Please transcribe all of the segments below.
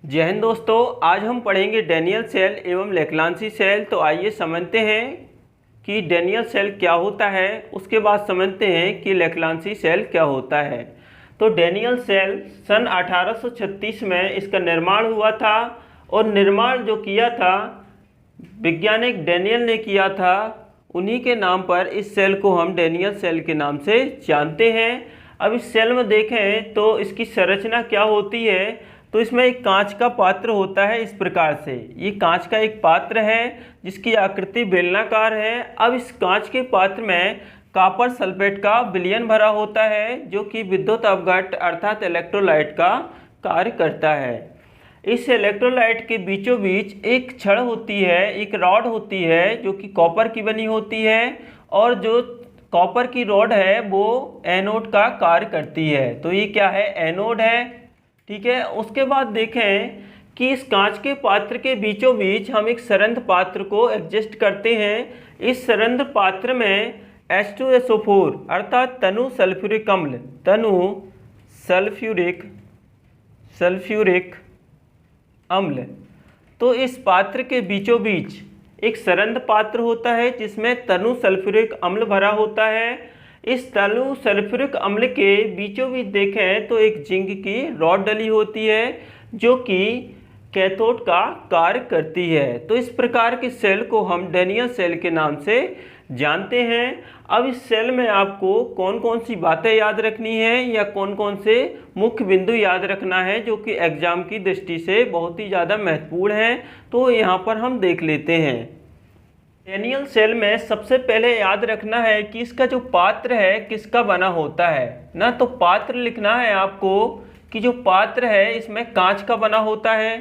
जय हिंद दोस्तों, आज हम पढ़ेंगे डैनियल सेल एवं लेक्लांसी सेल। तो आइए समझते हैं कि डैनियल सेल क्या होता है, उसके बाद समझते हैं कि लेक्लांसी सेल क्या होता है। तो डैनियल सेल सन 1836 में इसका निर्माण हुआ था और निर्माण जो किया था वैज्ञानिक डैनियल ने किया था। उन्हीं के नाम पर इस सेल को हम डैनियल सेल के नाम से जानते हैं। अब इस सेल में देखें तो इसकी संरचना क्या होती है। तो इसमें एक कांच का पात्र होता है। इस प्रकार से ये कांच का एक पात्र है जिसकी आकृति बेलनाकार है। अब इस कांच के पात्र में कॉपर सल्फेट का विलयन भरा होता है जो कि विद्युत अपघट्ट अर्थात इलेक्ट्रोलाइट का कार्य करता है। इस इलेक्ट्रोलाइट के बीचों बीच एक छड़ होती है, एक रॉड होती है जो कि कॉपर की बनी होती है और जो कॉपर की रॉड है वो एनोड का कार्य करती है। तो ये क्या है? एनोड है। ठीक है। उसके बाद देखें कि इस कांच के पात्र के बीचों बीच हम एक सरंध्र पात्र को एडजस्ट करते हैं। इस सरंध्र पात्र में H2SO4 अर्थात तनु सल्फ्यूरिक अम्ल, तनु सल्फ्यूरिक अम्ल। तो इस पात्र के बीचों बीच एक सरंध्र पात्र होता है जिसमें तनु सल्फ्यूरिक अम्ल भरा होता है। इस तनु सल्फ्यूरिक अम्ल के बीचों बीच देखें तो एक जिंक की रॉड डली होती है जो कि कैथोड का कार्य करती है। तो इस प्रकार के सेल को हम डैनियल सेल के नाम से जानते हैं। अब इस सेल में आपको कौन कौन सी बातें याद रखनी है या कौन कौन से मुख्य बिंदु याद रखना है जो कि एग्जाम की दृष्टि से बहुत ही ज़्यादा महत्वपूर्ण है, तो यहाँ पर हम देख लेते हैं। डैनियल सेल में सबसे पहले याद रखना है कि इसका जो पात्र है किसका बना होता है ना। तो पात्र लिखना है आपको कि जो पात्र है इसमें कांच का बना होता है।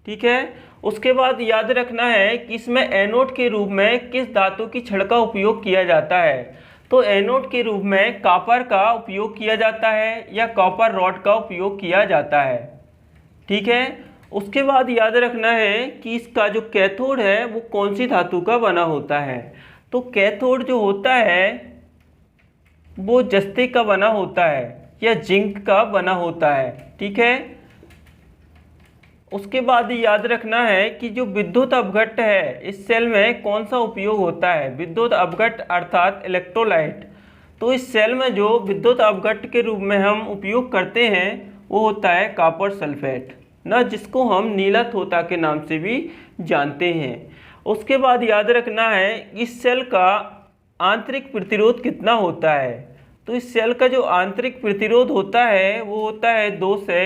ठीक है। उसके बाद याद रखना है कि इसमें एनोड के रूप में किस धातु की छड़ का उपयोग किया जाता है। तो एनोड के रूप में कॉपर का उपयोग किया जाता है या कॉपर रॉड का उपयोग किया जाता है। ठीक है। उसके बाद याद रखना है कि इसका जो कैथोड है वो कौन सी धातु का बना होता है। तो कैथोड जो होता है वो जस्ते का बना होता है या जिंक का बना होता है। ठीक है। उसके बाद याद रखना है कि जो विद्युत अपघट्ट है इस सेल में कौन सा उपयोग होता है। विद्युत अपघट्ट अर्थात इलेक्ट्रोलाइट। तो इस सेल में जो विद्युत अपघट्ट के रूप में हम उपयोग करते हैं वो होता है कॉपर सल्फेट ना, जिसको हम नीला तोता के नाम से भी जानते हैं। उसके बाद याद रखना है इस सेल का आंतरिक प्रतिरोध कितना होता है। तो इस सेल का जो आंतरिक प्रतिरोध होता है वो होता है 2 से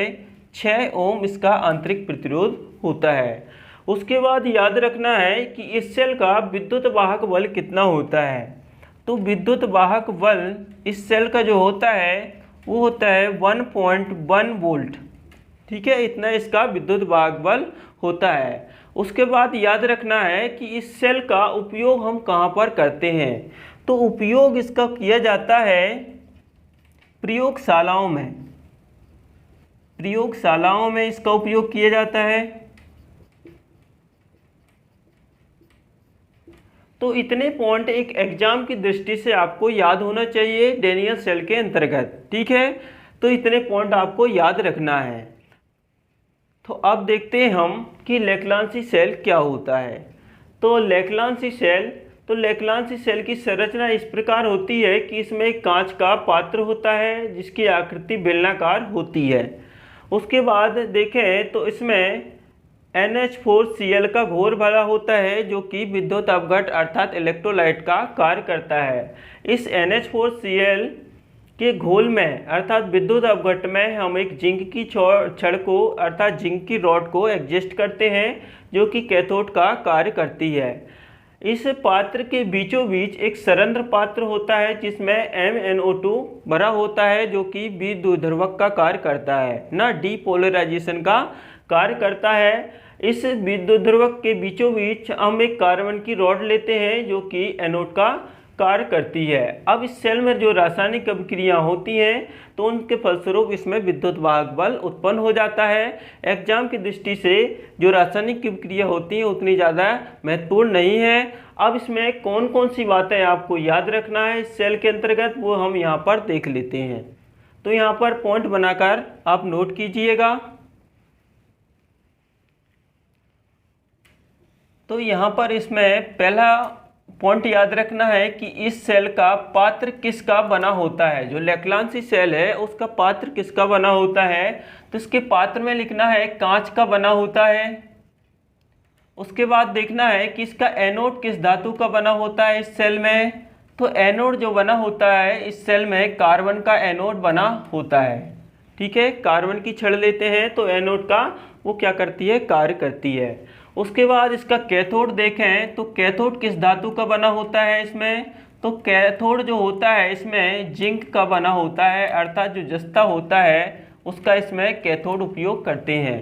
6 ओम इसका आंतरिक प्रतिरोध होता है। उसके बाद याद रखना है कि इस सेल का विद्युत वाहक बल कितना होता है। तो विद्युत वाहक बल इस सेल का जो होता है वो होता है 1.1 वोल्ट। ठीक है। इतना इसका विद्युत वाहक बल होता है। उसके बाद याद रखना है कि इस सेल का उपयोग हम कहाँ पर करते हैं। तो उपयोग इसका किया जाता है प्रयोगशालाओं में। प्रयोगशालाओं में इसका उपयोग किया जाता है। तो इतने पॉइंट एक एग्जाम की दृष्टि से आपको याद होना चाहिए डैनियल सेल के अंतर्गत। ठीक है। तो इतने पॉइंट आपको याद रखना है। तो अब देखते हैं हम कि लेक्लांसी सेल क्या होता है। तो लेक्लांसी सेल की संरचना इस प्रकार होती है कि इसमें एक कांच का पात्र होता है जिसकी आकृति बेलनाकार होती है। उसके बाद देखें तो इसमें NH4Cl का घोल भरा होता है जो कि विद्युत अपघट्ट अर्थात इलेक्ट्रोलाइट का कार्य करता है। इस NH4Cl के घोल में अर्थात विद्युत अपघट्ट में हम एक जिंक की छड़ को अर्थात जिंक की रॉड को एडजस्ट करते हैं जो कि कैथोड का कार्य करती है। इस पात्र के बीचों बीच एक सरंध्र पात्र होता है जिसमें MnO2 भरा होता है जो कि विद्युद्वर्धक का कार्य करता है ना, डीपोलराइजेशन का कार्य करता है। इस विद्युद्वर्धक के बीचों बीच हम एक कार्बन की रॉड लेते हैं जो कि एनोड का कार्य करती है। अब इस सेल में जो रासायनिक अभिक्रियाएं होती हैं तो उनके फलस्वरूप इसमें विद्युत वाहक बल उत्पन्न हो जाता है। एग्जाम की दृष्टि से जो रासायनिक अभिक्रिया होती हैं उतनी ज़्यादा महत्वपूर्ण नहीं है। अब इसमें कौन कौन सी बातें आपको याद रखना है इस सेल के अंतर्गत वो हम यहाँ पर देख लेते हैं। तो यहाँ पर पॉइंट बनाकर आप नोट कीजिएगा। तो यहाँ पर इसमें पहला पॉइंट याद रखना है कि इस सेल का पात्र किसका बना होता है। जो लैक्लांसी सेल है उसका पात्र किसका बना होता है, तो इसके पात्र में लिखना है कांच का बना होता है। उसके बाद देखना है कि इसका एनोड किस धातु का बना होता है इस सेल में, तो एनोड जो बना होता है इस सेल में कार्बन का एनोड बना होता है। ठीक है, कार्बन की छड़ लेते हैं तो एनोड का वो क्या करती है, कार्य करती है। उसके बाद इसका कैथोड देखें तो कैथोड किस धातु का बना होता है इसमें, तो कैथोड जो होता है इसमें जिंक का बना होता है, अर्थात जो जस्ता होता है उसका इसमें कैथोड उपयोग करते हैं।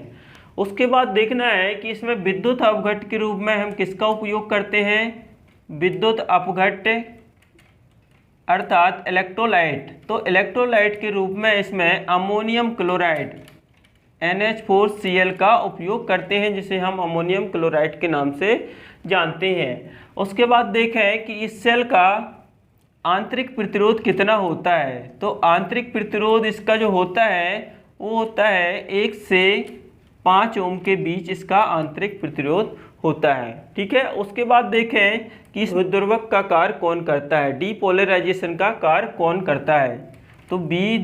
उसके बाद देखना है कि इसमें विद्युत अपघट्ट के रूप में हम किसका उपयोग करते हैं, विद्युत अपघट्ट अर्थात इलेक्ट्रोलाइट। तो इलेक्ट्रोलाइट के रूप में इसमें अमोनियम क्लोराइड NH4Cl का उपयोग करते हैं, जिसे हम अमोनियम क्लोराइड के नाम से जानते हैं। उसके बाद देखें कि इस सेल का आंतरिक प्रतिरोध कितना होता है, तो आंतरिक प्रतिरोध इसका जो होता है वो होता है 1 से 5 ओम के बीच इसका आंतरिक प्रतिरोध होता है। ठीक है, उसके बाद देखें कि इस द्विध्रुवक का कार्य कौन करता है, डीपोलराइजेशन का कार्य कौन करता है, तो बी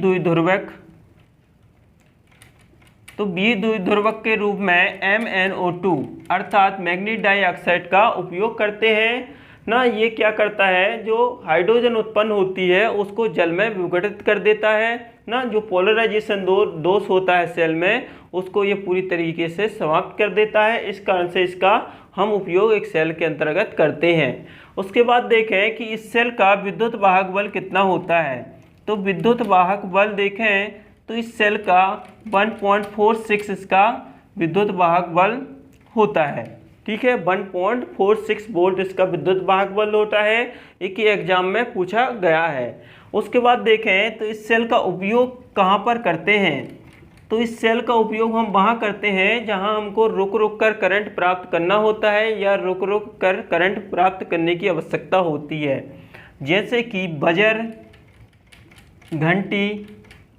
द्विध्रुवक के रूप में MnO2 अर्थात मैग्नीज डाइऑक्साइड का उपयोग करते हैं ना। ये क्या करता है, जो हाइड्रोजन उत्पन्न होती है उसको जल में विघटित कर देता है ना। जो पोलराइजेशन दोष होता है सेल में उसको ये पूरी तरीके से समाप्त कर देता है। इस कारण से इसका हम उपयोग एक सेल के अंतर्गत करते हैं। उसके बाद देखें कि इस सेल का विद्युत वाहक बल कितना होता है, तो विद्युत वाहक बल देखें तो इस सेल का 1.46 इसका विद्युत वाहक बल होता है। ठीक है, 1.46 वोल्ट इसका विद्युत वाहक बल होता है। एक ही एग्जाम में पूछा गया है। उसके बाद देखें तो इस सेल का उपयोग कहाँ पर करते हैं, तो इस सेल का उपयोग हम वहाँ करते हैं जहाँ हमको रुक रुक कर करंट प्राप्त करना होता है या रुक रुक कर करंट प्राप्त करने की आवश्यकता होती है, जैसे कि बजर, घंटी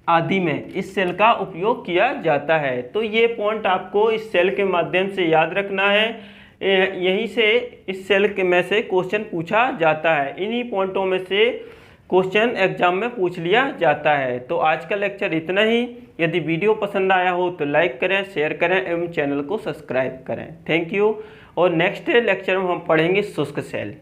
आदि में इस सेल का उपयोग किया जाता है। तो ये पॉइंट आपको इस सेल के माध्यम से याद रखना है। यहीं से इस सेल के में से क्वेश्चन पूछा जाता है, इन्हीं पॉइंटों में से क्वेश्चन एग्जाम में पूछ लिया जाता है। तो आज का लेक्चर इतना ही। यदि वीडियो पसंद आया हो तो लाइक करें, शेयर करें एवं चैनल को सब्सक्राइब करें। Thank you. और नेक्स्ट लेक्चर में हम पढ़ेंगे शुष्क सेल।